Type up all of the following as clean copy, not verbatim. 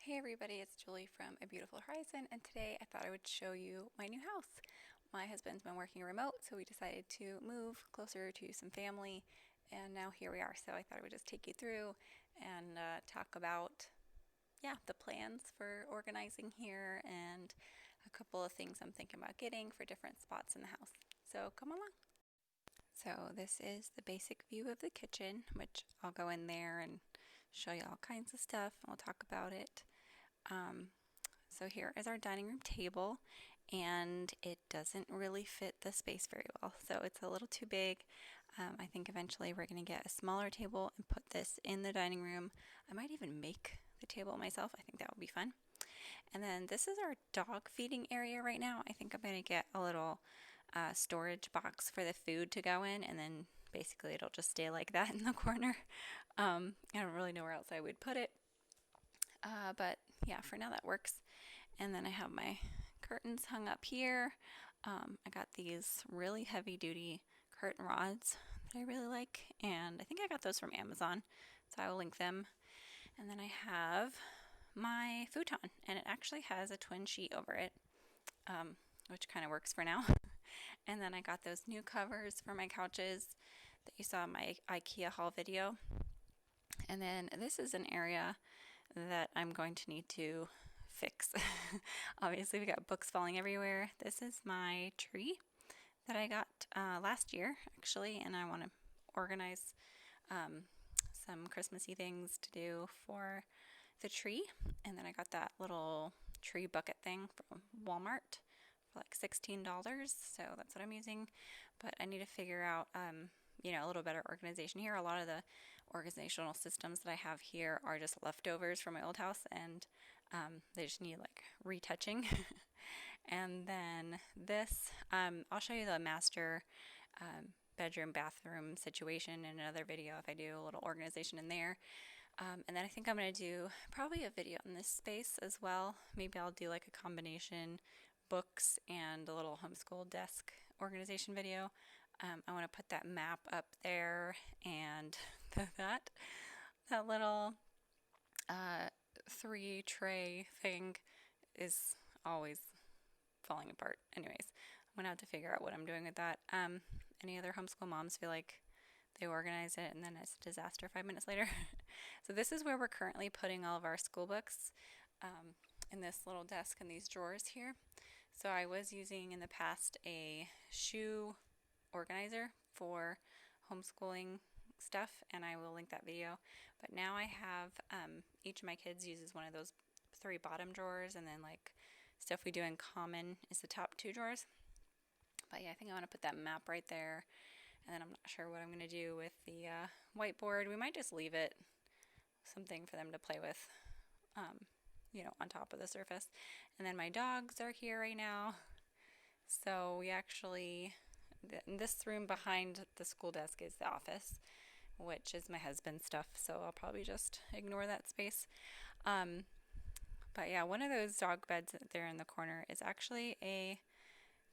Hey everybody, it's Julie from A Beautiful Horizon, and today I thought I would show you my new house. My husband's been working remote, so we decided to move closer to some family, and now here we are. So I thought I would just take you through and talk about, the plans for organizing here and a couple of things I'm thinking about getting for different spots in the house. So come along. So this is the basic view of the kitchen, which I'll go in there and show you all kinds of stuff, and we'll talk about it. Um, so here is our dining room table, and it doesn't really fit the space very well. So it's a little too big. I think eventually we're going to get a smaller table and put this in the dining room. I might even make the table myself. I think that would be fun. And then this is our dog feeding area right now. I think I'm going to get a little storage box for the food to go in, and then basically it'll just stay like that in the corner. I don't really know where else I would put it. But yeah, for now that works. And then I have my curtains hung up here. I got these really heavy duty curtain rods that I really like, and I think I got those from Amazon, so I will link them. And then I have my futon, and it actually has a twin sheet over it, which kind of works for now. And then I got those new covers for my couches that you saw in my IKEA haul video. And then this is an area that I'm going to need to fix. Obviously, we got books falling everywhere. This is my tree that I got last year, actually, and I want to organize some Christmassy things to do for the tree. And then I got that little tree bucket thing from Walmart for like $16, so that's what I'm using. But I need to figure out, a little better organization here. A lot of the organizational systems that I have here are just leftovers from my old house, and they just need like retouching. And then this, I'll show you the master bedroom bathroom situation in another video if I do a little organization in there. And then I think I'm going to do probably a video in this space as well. Maybe I'll do like a combination books and a little homeschool desk organization video. I want to put that map up there, and that little 3 tray thing is always falling apart. Anyways, I'm gonna have to figure out what I'm doing with that. Any other homeschool moms feel like they organize it and then it's a disaster 5 minutes later? So this is where we're currently putting all of our school books, in this little desk and these drawers here. So I was using in the past a shoe organizer for homeschooling stuff, and I will link that video. But now I have each of my kids uses one of those 3 bottom drawers, and then like stuff we do in common is the top 2 drawers. But yeah, I think I want to put that map right there, and then I'm not sure what I'm going to do with the whiteboard. We might just leave it something for them to play with, on top of the surface. And then my dogs are here right now, so we actually, this room behind the school desk is the office, which is my husband's stuff, so I'll probably just ignore that space. But yeah, one of those dog beds there in the corner is actually a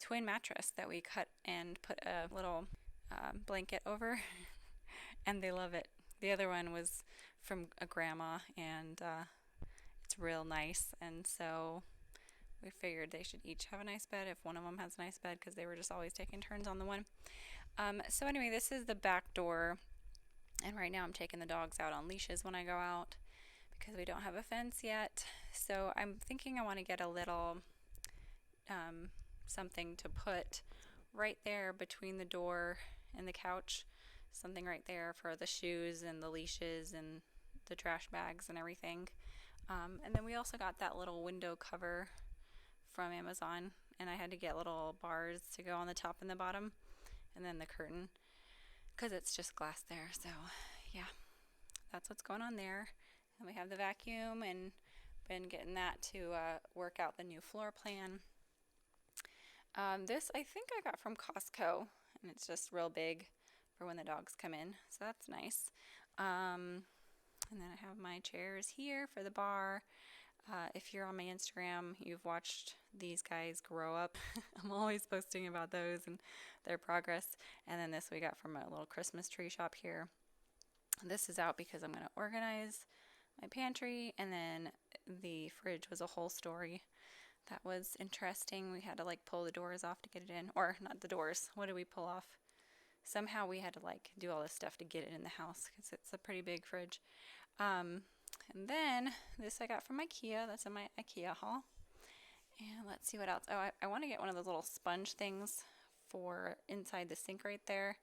twin mattress that we cut and put a little blanket over, and they love it. The other one was from a grandma, and it's real nice, and so we figured they should each have a nice bed if one of them has a nice bed, because they were just always taking turns on the one. So anyway, this is the back door, and right now I'm taking the dogs out on leashes when I go out because we don't have a fence yet. So I'm thinking I want to get a little something to put right there between the door and the couch, something right there for the shoes and the leashes and the trash bags and everything. And then we also got that little window cover from Amazon, and I had to get little bars to go on the top and the bottom, and then the curtain, because it's just glass there. So yeah, that's what's going on there. And we have the vacuum, and been getting that to work out the new floor plan. This I think I got from Costco, and it's just real big for when the dogs come in, so that's nice. And then I have my chairs here for the bar. If you're on my Instagram, you've watched these guys grow up. I'm always posting about those and their progress. And then this we got from a little Christmas tree shop here. This is out because I'm going to organize my pantry, and then the fridge was a whole story. That was interesting. We had to like pull the doors off to get it in, or not the doors. What did we pull off? Somehow we had to like do all this stuff to get it in the house because it's a pretty big fridge. And then this I got from IKEA. That's in my IKEA haul. And let's see what else. Oh, I want to get one of those little sponge things for inside the sink right there,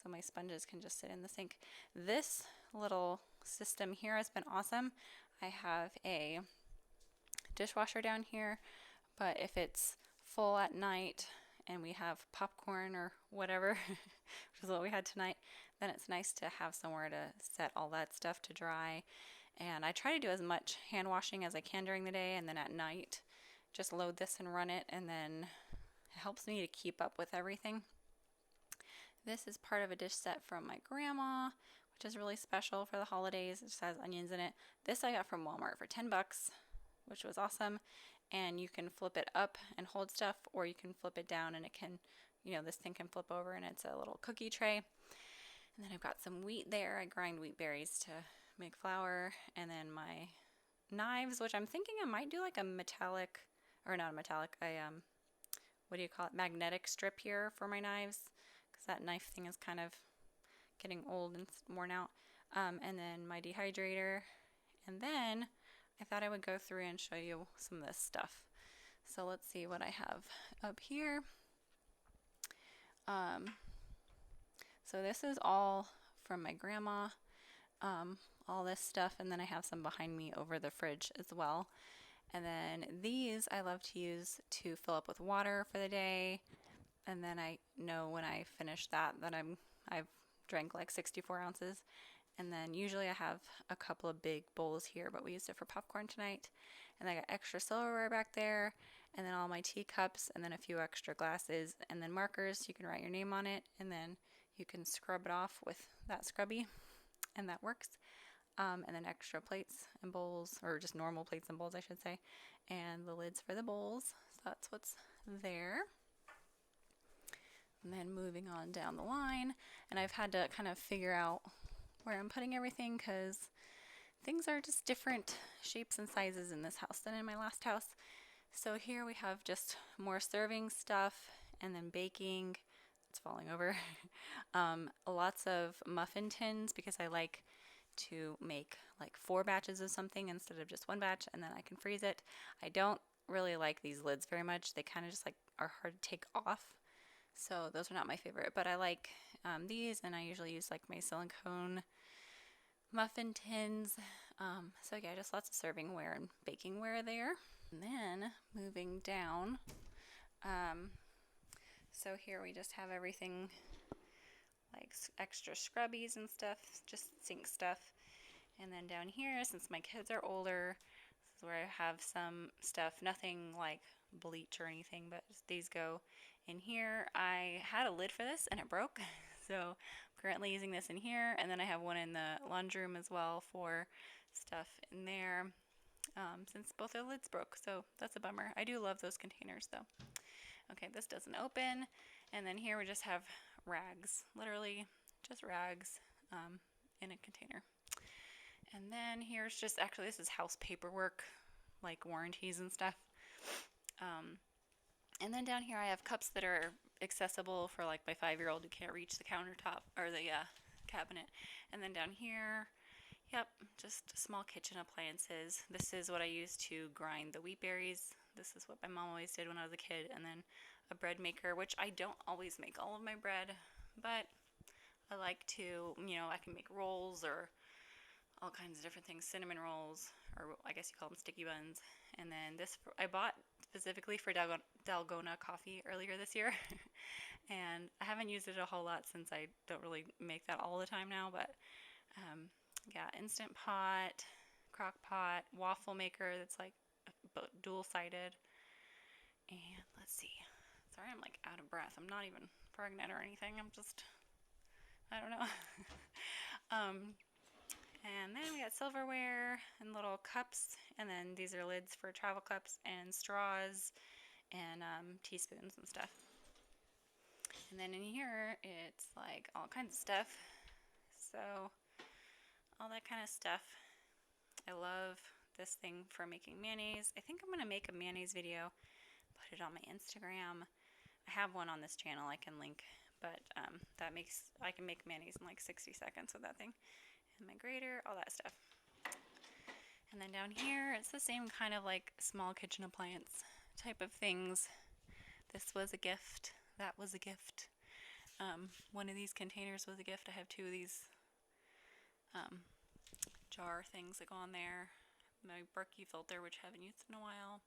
so my sponges can just sit in the sink. This little system here has been awesome. I have a dishwasher down here, but if it's full at night and we have popcorn or whatever, which is what we had tonight, then it's nice to have somewhere to set all that stuff to dry. And I try to do as much hand washing as I can during the day, and then at night just load this and run it, and then it helps me to keep up with everything. This is part of a dish set from my grandma, which is really special for the holidays. It just has onions in it. This I got from Walmart for 10 bucks, which was awesome. And you can flip it up and hold stuff, or you can flip it down and it can, this thing can flip over and it's a little cookie tray. And then I've got some wheat there. I grind wheat berries to make flour. And then my knives, which I'm thinking I might do like a metallic, or not a metallic, what do you call it, magnetic strip here for my knives, because that knife thing is kind of getting old and worn out. And then my dehydrator. And then I thought I would go through and show you some of this stuff. So let's see what I have up here. So this is all from my grandma, all this stuff, and then I have some behind me over the fridge as well. And then these I love to use to fill up with water for the day, and then I know when I finish that I've drank like 64 ounces. And then usually I have a couple of big bowls here, but we used it for popcorn tonight. And I got extra silverware back there, and then all my teacups, and then a few extra glasses, and then markers. You can write your name on it, and then you can scrub it off with that scrubby, and that works. And then extra plates and bowls, or just normal plates and bowls, I should say, and the lids for the bowls. So that's what's there. And then moving on down the line, and I've had to kind of figure out where I'm putting everything, because things are just different shapes and sizes in this house than in my last house. So here we have just more serving stuff, and then baking. It's falling over. Lots of muffin tins, because I like to make like 4 batches of something instead of just 1 batch, and then I can freeze it. I don't really like these lids very much. They kind of just like are hard to take off. So those are not my favorite, but I like these, and I usually use like my silicone muffin tins. So yeah, just lots of servingware and bakingware there. And then moving down, so here we just have everything like extra scrubbies and stuff, just sink stuff. And then down here, since my kids are older, this is where I have some stuff, nothing like bleach or anything, but these go in here. I had a lid for this and it broke, so I'm currently using this in here, and then I have one in the laundry room as well for stuff in there, since both the lids broke, so that's a bummer. I do love those containers though. Okay, this doesn't open, and then here we just have rags, literally just rags in a container. And then here's just, actually this is house paperwork, like warranties and stuff. And then down here I have cups that are accessible for like my 5-year-old who can't reach the countertop or the cabinet. And then down here, yep, just small kitchen appliances. This is what I use to grind the wheat berries. This is what my mom always did when I was a kid. And then a bread maker, which I don't always make all of my bread, but I like to, I can make rolls or all kinds of different things, cinnamon rolls, or I guess you call them sticky buns. And then this I bought specifically for Dalgona coffee earlier this year, and I haven't used it a whole lot since I don't really make that all the time now, but yeah, Instant Pot, crock pot, waffle maker that's like dual-sided. And let's see, sorry I'm like out of breath, I'm not even pregnant or anything, I'm just, I don't know. And then we got silverware and little cups, and then these are lids for travel cups and straws and teaspoons and stuff. And then in here it's like all kinds of stuff, so all that kind of stuff. I love this thing for making mayonnaise. I think I'm going to make a mayonnaise video, put it on my Instagram. I have one on this channel I can link, but I can make mayonnaise in like 60 seconds with that thing. And my grater, all that stuff. And then down here, it's the same kind of like small kitchen appliance type of things. This was a gift. That was a gift. One of these containers was a gift. I have two of these jar things that go on there. My Berkey filter, which I haven't used in a while.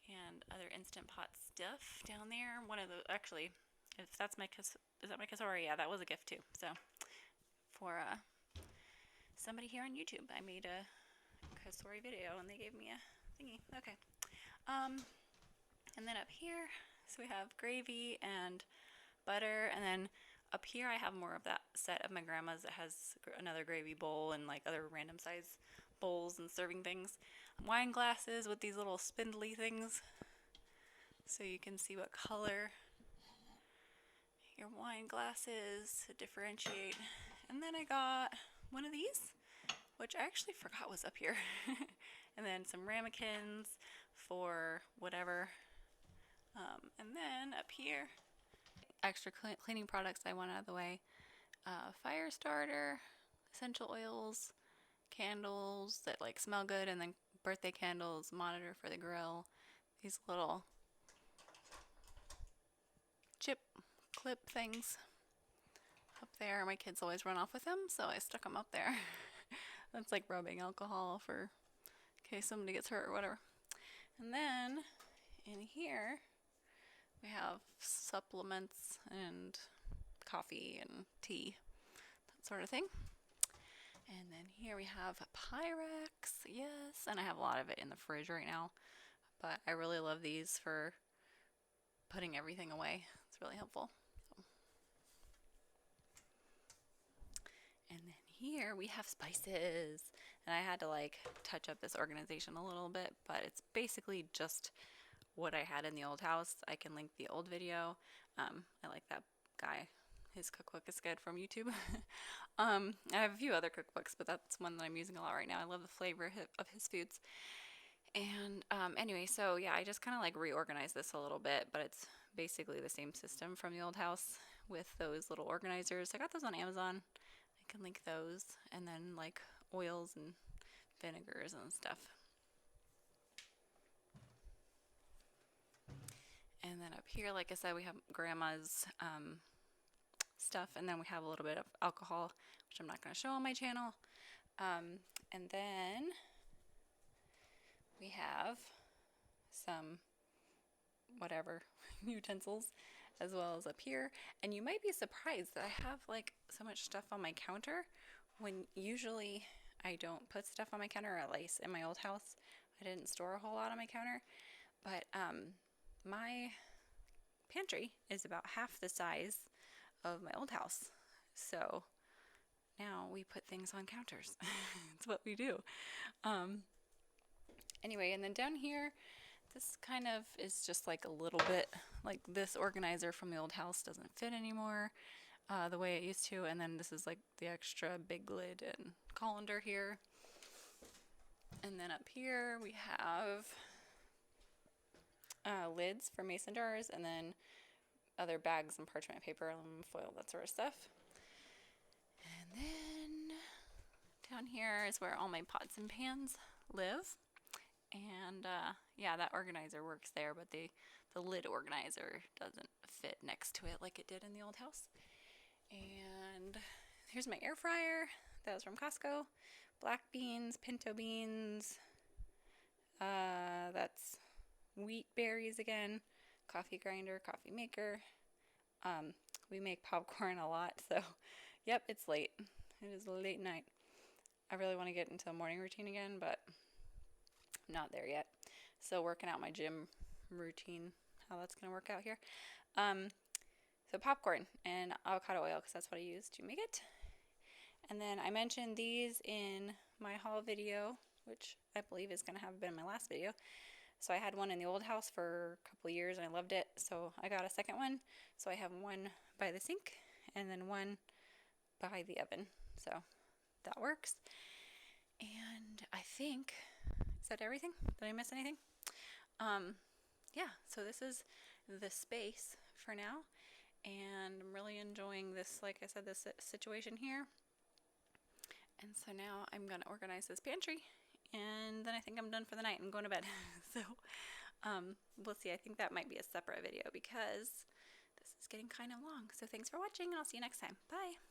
And other Instant Pot stuff down there. One of the, actually, if that's my, is that my Casora? Yeah, that was a gift too. So, for somebody here on YouTube, I made a Casora video and they gave me a thingy. Okay. And then up here, so we have gravy and butter, and then up here I have more of that set of my grandma's that has another gravy bowl and like other random size bowls and serving things. Wine glasses with these little spindly things so you can see what color your wine glasses to differentiate. And then I got one of these, which I actually forgot was up here. And then some ramekins for whatever. And then up here, extra cleaning products I want out of the way. Fire starter, essential oils, candles that like smell good, and then birthday candles, monitor for the grill, these little chip clip things up there. My kids always run off with them, so I stuck them up there. That's like rubbing alcohol for in case somebody gets hurt or whatever. And then in here we have supplements and coffee and tea, that sort of thing. And then here we have Pyrex, yes, and I have a lot of it in the fridge right now, but I really love these for putting everything away. It's really helpful. And then here we have spices, and I had to like touch up this organization a little bit, but it's basically just what I had in the old house. I can link the old video. I like that guy. His cookbook is good from YouTube. I have a few other cookbooks, but that's one that I'm using a lot right now. I love the flavor of his foods. And anyway, so yeah, I just kind of like reorganized this a little bit, but it's basically the same system from the old house with those little organizers. I got those on Amazon. I can link those, and then like oils and vinegars and stuff. And then up here, like I said, we have grandma's stuff, and then we have a little bit of alcohol, which I'm not going to show on my channel. And then we have some whatever utensils as well as up here. And you might be surprised that I have like so much stuff on my counter when usually I don't put stuff on my counter, or at least in my old house I didn't store a whole lot on my counter. But my pantry is about half the size of my old house, so now we put things on counters. It's what we do. Anyway, and then down here, this kind of is just like a little bit like this organizer from the old house doesn't fit anymore the way it used to. And then this is like the extra big lid and colander here. And then up here we have lids for mason jars, and then other bags and parchment paper, aluminum foil, that sort of stuff. And then down here is where all my pots and pans live. And yeah, that organizer works there, but the lid organizer doesn't fit next to it like it did in the old house. And here's my air fryer. That was from Costco. Black beans, pinto beans. That's wheat berries again. Coffee grinder, coffee maker. We make popcorn a lot, so yep, it's late. It is late night. I really want to get into the morning routine again, but not there yet. Still working out my gym routine, how that's going to work out here. So popcorn and avocado oil, because that's what I use to make it. And then I mentioned these in my haul video, which I believe is going to have been my last video. So I had one in the old house for a couple years and I loved it, so I got a second one. So I have one by the sink and then one by the oven, so that works. And I think said everything? Did I miss anything? Yeah, so this is the space for now, and I'm really enjoying this, like I said, this situation here. And so now I'm going to organize this pantry, and then I think I'm done for the night and going to bed. So we'll see. I think that might be a separate video because this is getting kind of long. So thanks for watching. I'll see you next time. Bye.